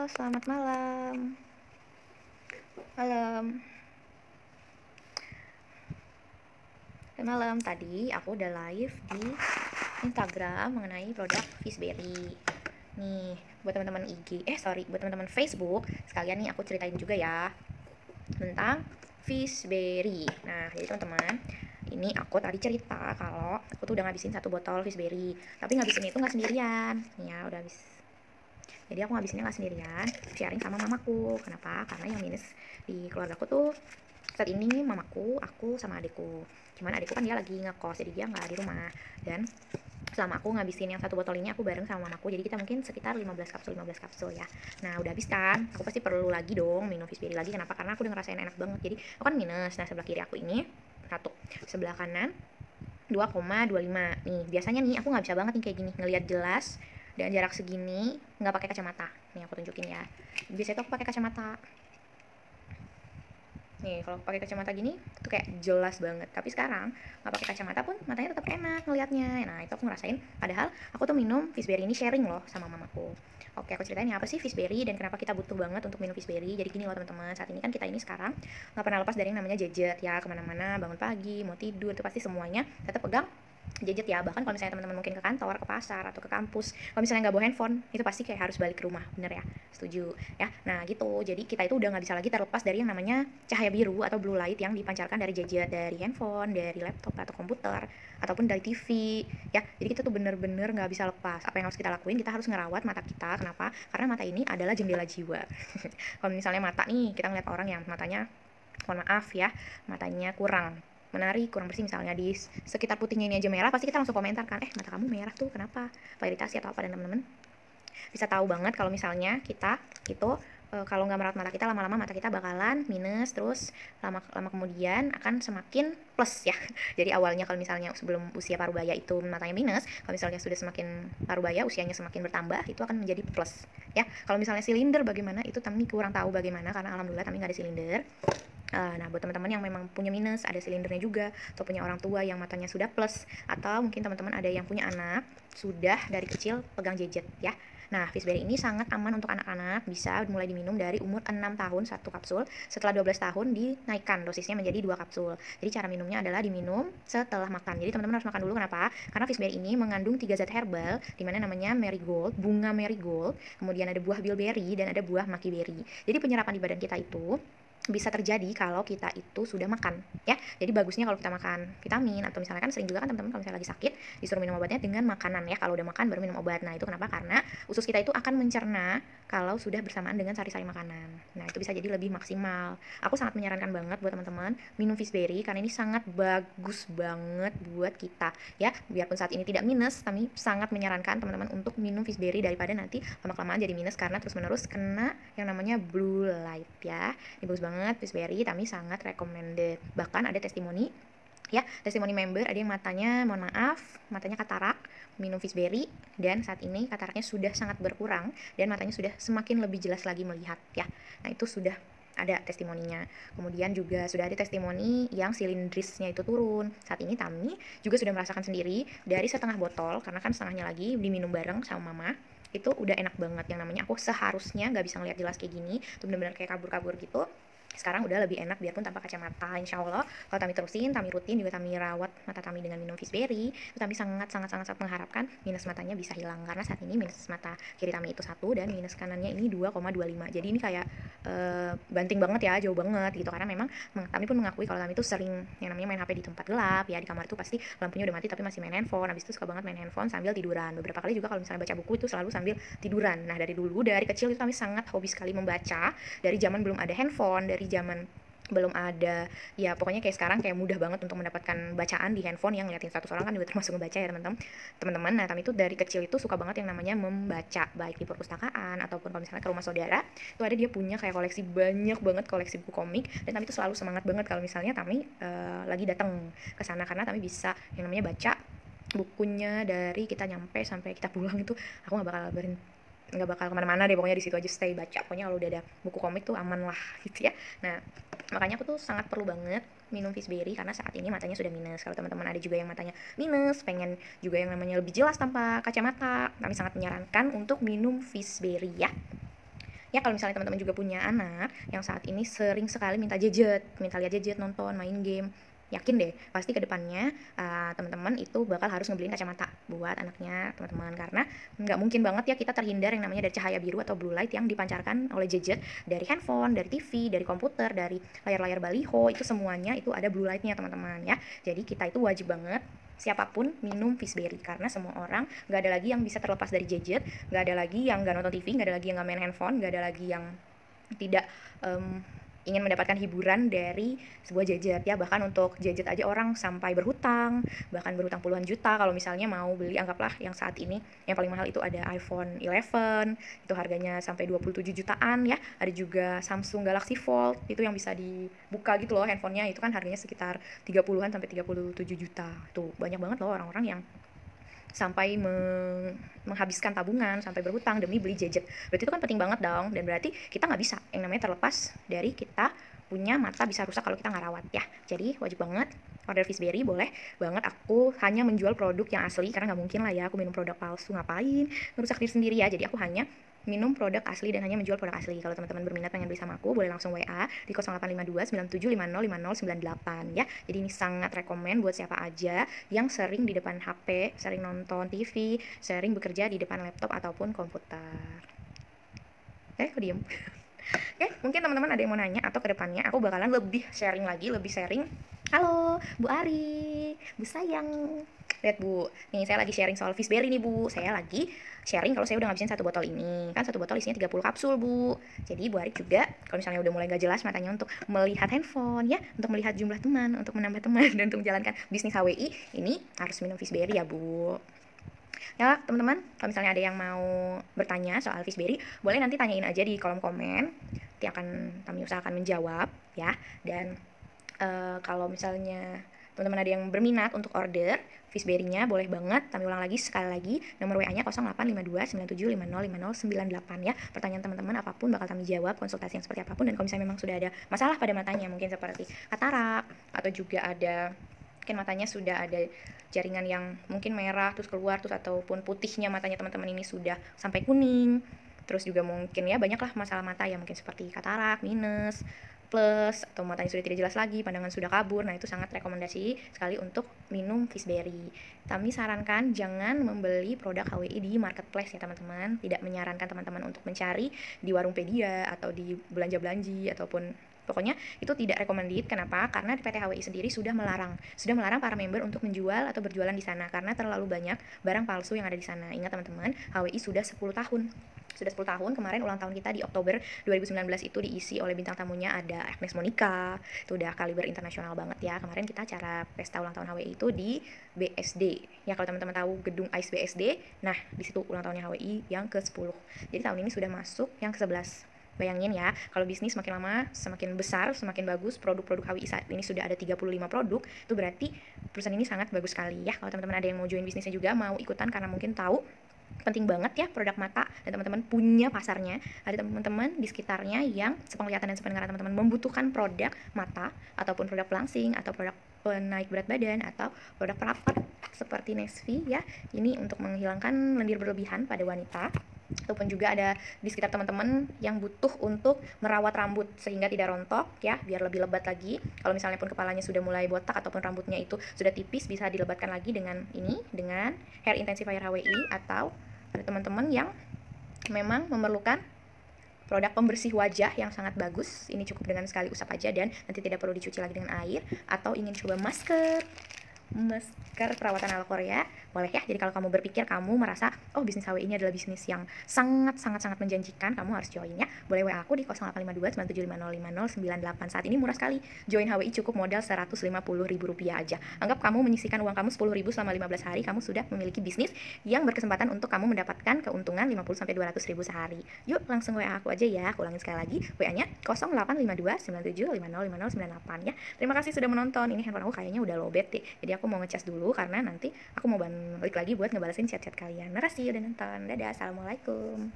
selamat malam. Malam. Malam tadi aku udah live di Instagram mengenai produk Fishberry. Nih, buat teman-teman buat teman-teman Facebook, sekalian nih aku ceritain juga ya tentang Fishberry. Nah, jadi teman-teman, ini aku tadi cerita kalau aku tuh udah ngabisin 1 botol Fishberry, tapi ngabisin itu nggak sendirian. Nih ya, udah habis. Jadi aku ngabisinnya nggak sendirian, sharing sama mamaku. Kenapa? Karena yang minus di keluarga aku tuh saat ini mamaku, aku sama adikku. Cuman adikku kan dia lagi ngekos, jadi dia nggak di rumah. Dan selama aku ngabisin yang 1 botol ini aku bareng sama mamaku, jadi kita mungkin sekitar 15 kapsul ya. Nah udah habis kan, aku pasti perlu lagi dong minum Fishberry lagi. Kenapa? Karena aku udah ngerasain enak banget. Jadi aku kan minus. Nah sebelah kiri aku ini 1, sebelah kanan 2,25. Nih biasanya nih aku nggak bisa banget nih kayak gini ngelihat jelas dan jarak segini nggak pakai kacamata. Nih aku tunjukin ya, biasanya tuh aku pakai kacamata. Nih kalau pakai kacamata gini tuh kayak jelas banget, tapi sekarang nggak pakai kacamata pun matanya tetap enak ngelihatnya. Nah itu aku ngerasain, padahal aku tuh minum Fishberry ini sharing loh sama mamaku. Oke, aku ceritain ya apa sih Fishberry dan kenapa kita butuh banget untuk minum Fishberry. Jadi gini loh teman-teman, saat ini kan kita ini sekarang nggak pernah lepas dari yang namanya gadget ya. Kemana-mana, bangun pagi, mau tidur, itu pasti semuanya tetap pegang gadget ya. Bahkan kalau misalnya teman-teman mungkin ke kantor, ke pasar, atau ke kampus, kalau misalnya nggak bawa handphone, itu pasti kayak harus balik ke rumah, bener ya? Setuju ya? Nah gitu, jadi kita itu udah nggak bisa lagi terlepas dari yang namanya cahaya biru atau blue light yang dipancarkan dari gadget, dari handphone, dari laptop atau komputer, ataupun dari TV ya. Jadi kita tuh bener-bener nggak bisa lepas. Apa yang harus kita lakuin? Kita harus ngerawat mata kita. Kenapa? Karena mata ini adalah jendela jiwa. Kalau misalnya mata nih, kita ngeliat orang yang matanya, mohon maaf ya, matanya kurang menarik, kurang bersih, misalnya di sekitar putihnya ini aja merah, pasti kita langsung komentar kan, mata kamu merah tuh kenapa, apa iritasi atau apa. Dan teman-teman bisa tahu banget kalau misalnya kita itu kalau nggak merawat mata kita, lama-lama mata kita bakalan minus, terus lama kemudian akan semakin plus ya. Jadi awalnya kalau misalnya sebelum usia parubaya itu matanya minus, kalau misalnya sudah semakin parubaya, usianya semakin bertambah, itu akan menjadi plus ya. Kalau misalnya silinder bagaimana, itu Tami kurang tahu bagaimana, karena alhamdulillah Tami nggak ada silinder. Nah buat teman-teman yang memang punya minus, ada silindernya juga, atau punya orang tua yang matanya sudah plus, atau mungkin teman-teman ada yang punya anak sudah dari kecil pegang gadget ya. Nah Fishberry ini sangat aman untuk anak-anak, bisa mulai diminum dari umur 6 tahun 1 kapsul, setelah 12 tahun dinaikkan dosisnya menjadi 2 kapsul. Jadi cara minumnya adalah diminum setelah makan. Jadi teman-teman harus makan dulu. Kenapa? Karena Fishberry ini mengandung 3 zat herbal, dimana namanya marigold, bunga marigold, kemudian ada buah bilberry, dan ada buah makiberry. Jadi penyerapan di badan kita itu bisa terjadi kalau kita itu sudah makan ya. Jadi bagusnya kalau kita makan vitamin, atau misalnya kan sering juga kan teman-teman kalau misalnya lagi sakit disuruh minum obatnya dengan makanan ya. Kalau udah makan baru minum obat. Nah itu kenapa? Karena usus kita itu akan mencerna kalau sudah bersamaan dengan sari-sari makanan. Nah itu bisa jadi lebih maksimal. Aku sangat menyarankan banget buat teman-teman minum Fishberry karena ini sangat bagus banget buat kita ya. Biarpun saat ini tidak minus, kami sangat menyarankan teman-teman untuk minum Fishberry daripada nanti lama-kelamaan jadi minus karena terus-menerus kena yang namanya blue light ya. Ini bagus banget Fishberry, kami sangat recommended. Bahkan ada testimoni ya, testimoni member, ada yang matanya, mohon maaf, matanya katarak, minum Fishberry, dan saat ini kataraknya sudah sangat berkurang dan matanya sudah semakin lebih jelas lagi melihat ya. Nah itu sudah ada testimoninya. Kemudian juga sudah ada testimoni yang silindrisnya itu turun. Saat ini Tami juga sudah merasakan sendiri dari setengah botol, karena kan setengahnya lagi diminum bareng sama mama, itu udah enak banget. Yang namanya aku seharusnya nggak bisa ngeliat jelas kayak gini, tuh bener-bener kayak kabur-kabur gitu. Sekarang udah lebih enak biarpun tanpa kacamata. Insya Allah kalau Tami terusin, Tami rutin juga, Tami rawat mata Tami dengan minum Fishberry, Tami sangat mengharapkan minus matanya bisa hilang. Karena saat ini minus mata kiri Tami itu 1 dan minus kanannya ini 2,25. Jadi ini kayak banting banget ya, jauh banget gitu. Karena memang Tami pun mengakui kalau Tami itu sering yang namanya main HP di tempat gelap ya. Di kamar itu pasti lampunya udah mati tapi masih main handphone. Habis itu suka banget main handphone sambil tiduran. Beberapa kali juga kalau misalnya baca buku itu selalu sambil tiduran. Nah dari kecil itu Tami sangat hobi sekali membaca. Dari zaman belum ada handphone, dari zaman belum ada ya, pokoknya kayak sekarang kayak mudah banget untuk mendapatkan bacaan di handphone. Yang ngeliatin status orang kan juga termasuk ngebaca ya teman-teman. Nah Tami itu dari kecil itu suka banget yang namanya membaca, baik di perpustakaan ataupun kalau misalnya ke rumah saudara itu ada dia punya kayak koleksi, banyak banget koleksi buku komik. Dan Tami itu selalu semangat banget kalau misalnya Tami lagi datang ke sana, karena Tami bisa yang namanya baca bukunya dari kita nyampe sampai kita pulang. Itu aku nggak bakal kemana-mana deh, pokoknya di situ aja stay baca. Pokoknya kalau udah ada buku komik tuh aman lah gitu ya. Nah makanya aku tuh sangat perlu banget minum Fishberry karena saat ini matanya sudah minus. Kalau teman-teman ada juga yang matanya minus, pengen juga yang namanya lebih jelas tanpa kacamata, kami sangat menyarankan untuk minum Fishberry ya. Ya kalau misalnya teman-teman juga punya anak yang saat ini sering sekali minta gadget, minta lihat gadget, nonton, main game, yakin deh pasti ke depannya teman-teman itu bakal harus ngebeliin kacamata buat anaknya teman-teman, karena nggak mungkin banget ya kita terhindar yang namanya dari cahaya biru atau blue light yang dipancarkan oleh gadget, dari handphone, dari TV, dari komputer, dari layar-layar baliho, itu semuanya itu ada blue lightnya teman-teman ya. Jadi kita itu wajib banget siapapun minum Fishberry, karena semua orang nggak ada lagi yang bisa terlepas dari gadget, nggak ada lagi yang nggak nonton TV, nggak ada lagi yang nggak main handphone, nggak ada lagi yang tidak ingin mendapatkan hiburan dari sebuah gadget ya. Bahkan untuk gadget aja orang sampai berhutang, bahkan berhutang puluhan juta kalau misalnya mau beli. Anggaplah yang saat ini yang paling mahal itu ada iPhone 11, itu harganya sampai 27 jutaan ya. Ada juga Samsung Galaxy Fold, itu yang bisa dibuka gitu loh handphonenya, itu kan harganya sekitar 30-an sampai 37 juta. Tuh banyak banget loh orang-orang yang sampai menghabiskan tabungan, sampai berhutang demi beli gadget. Berarti itu kan penting banget dong, dan berarti kita nggak bisa yang namanya terlepas dari kita punya mata bisa rusak kalau kita nggak rawat ya. Jadi wajib banget order Fishberry, boleh banget. Aku hanya menjual produk yang asli, karena nggak mungkin lah ya aku minum produk palsu, ngapain ngerusak diri sendiri ya. Jadi aku hanya minum produk asli dan hanya menjual produk asli. Kalau teman-teman berminat pengen beli sama aku, boleh langsung WA di 0852 97505098 ya. Jadi ini sangat rekomen buat siapa aja yang sering di depan HP, sering nonton TV, sering bekerja di depan laptop ataupun komputer. Kok diem? Oke, mungkin teman-teman ada yang mau nanya, atau kedepannya aku bakalan lebih sharing lagi, lebih sharing. Halo, Bu Ari, Bu sayang. Lihat Bu, nih saya lagi sharing soal Fishberry nih Bu. Saya lagi sharing kalau saya udah ngabisin satu botol ini. Kan satu botol isinya 30 kapsul Bu. Jadi Bu Ari juga kalau misalnya udah mulai gak jelas matanya untuk melihat handphone ya, untuk melihat jumlah teman, untuk menambah teman, dan untuk menjalankan bisnis HWI, ini harus minum Fishberry ya Bu. Ya teman-teman, kalau misalnya ada yang mau bertanya soal Fishberry, boleh nanti tanyain aja di kolom komen, nanti akan kami usahakan menjawab ya. Dan kalau misalnya teman-teman ada yang berminat untuk order Fishberry-nya, boleh banget. Kami ulang lagi sekali lagi, nomor WA-nya 085297505098 ya. Pertanyaan teman-teman apapun bakal kami jawab, konsultasi yang seperti apapun. Dan kalau misalnya memang sudah ada masalah pada matanya, mungkin seperti katarak, atau juga ada mungkin matanya sudah ada jaringan yang mungkin merah terus keluar, terus ataupun putihnya matanya teman-teman ini sudah sampai kuning, terus juga mungkin ya banyaklah masalah mata ya, mungkin seperti katarak, minus, plus, atau matanya sudah tidak jelas lagi, pandangan sudah kabur. Nah itu sangat rekomendasi sekali untuk minum Fishberry. Kami sarankan jangan membeli produk HWI di marketplace ya teman-teman. Tidak menyarankan teman-teman untuk mencari di Warungpedia atau di belanja-belanji ataupun pokoknya itu tidak recommended. Kenapa? Karena PT HWI sendiri sudah melarang para member untuk menjual atau berjualan di sana karena terlalu banyak barang palsu yang ada di sana. Ingat teman-teman, HWI sudah 10 tahun. Sudah 10 tahun, kemarin ulang tahun kita di Oktober 2019 itu diisi oleh bintang tamunya ada Agnes Monica, itu udah kaliber internasional banget ya. Kemarin kita acara pesta ulang tahun HWI itu di BSD. Ya kalau teman-teman tahu gedung ICE BSD, nah di situ ulang tahunnya HWI yang ke-10. Jadi tahun ini sudah masuk yang ke-11. Bayangin ya, kalau bisnis semakin lama semakin besar, semakin bagus. Produk-produk HWI saat ini sudah ada 35 produk, itu berarti perusahaan ini sangat bagus sekali ya. Kalau teman-teman ada yang mau join bisnisnya juga, mau ikutan karena mungkin tahu penting banget ya produk mata, dan teman-teman punya pasarnya, ada teman-teman di sekitarnya yang sepenglihatan dan sependengaran teman-teman membutuhkan produk mata ataupun produk pelangsing atau produk penaik berat badan atau produk perapat seperti Nesvi ya, ini untuk menghilangkan lendir berlebihan pada wanita. Ataupun juga ada di sekitar teman-teman yang butuh untuk merawat rambut sehingga tidak rontok ya, biar lebih lebat lagi. Kalau misalnya pun kepalanya sudah mulai botak ataupun rambutnya itu sudah tipis, bisa dilebatkan lagi dengan ini, dengan hair intensifier HWI. Atau ada teman-teman yang memang memerlukan produk pembersih wajah yang sangat bagus, ini cukup dengan sekali usap aja dan nanti tidak perlu dicuci lagi dengan air. Atau ingin coba masker perawatan ala Korea, boleh ya. Jadi kalau kamu berpikir, kamu merasa oh bisnis HWI ini adalah bisnis yang sangat menjanjikan, kamu harus join ya. Boleh WA aku di 085297505098. Saat ini murah sekali, join HWI cukup modal Rp150.000 aja. Anggap kamu menyisihkan uang kamu 10.000 selama 15 hari, kamu sudah memiliki bisnis yang berkesempatan untuk kamu mendapatkan keuntungan 50-200.000 sehari. Yuk langsung WA aku aja ya. Aku ulangin sekali lagi, WA-nya 085297505098 ya. Terima kasih sudah menonton. Ini handphone aku kayaknya udah lowbat deh, jadi aku mau ngecas dulu karena nanti aku mau balik lagi buat ngebalesin chat-chat kalian. Makasih udah nonton. Dadah, assalamualaikum.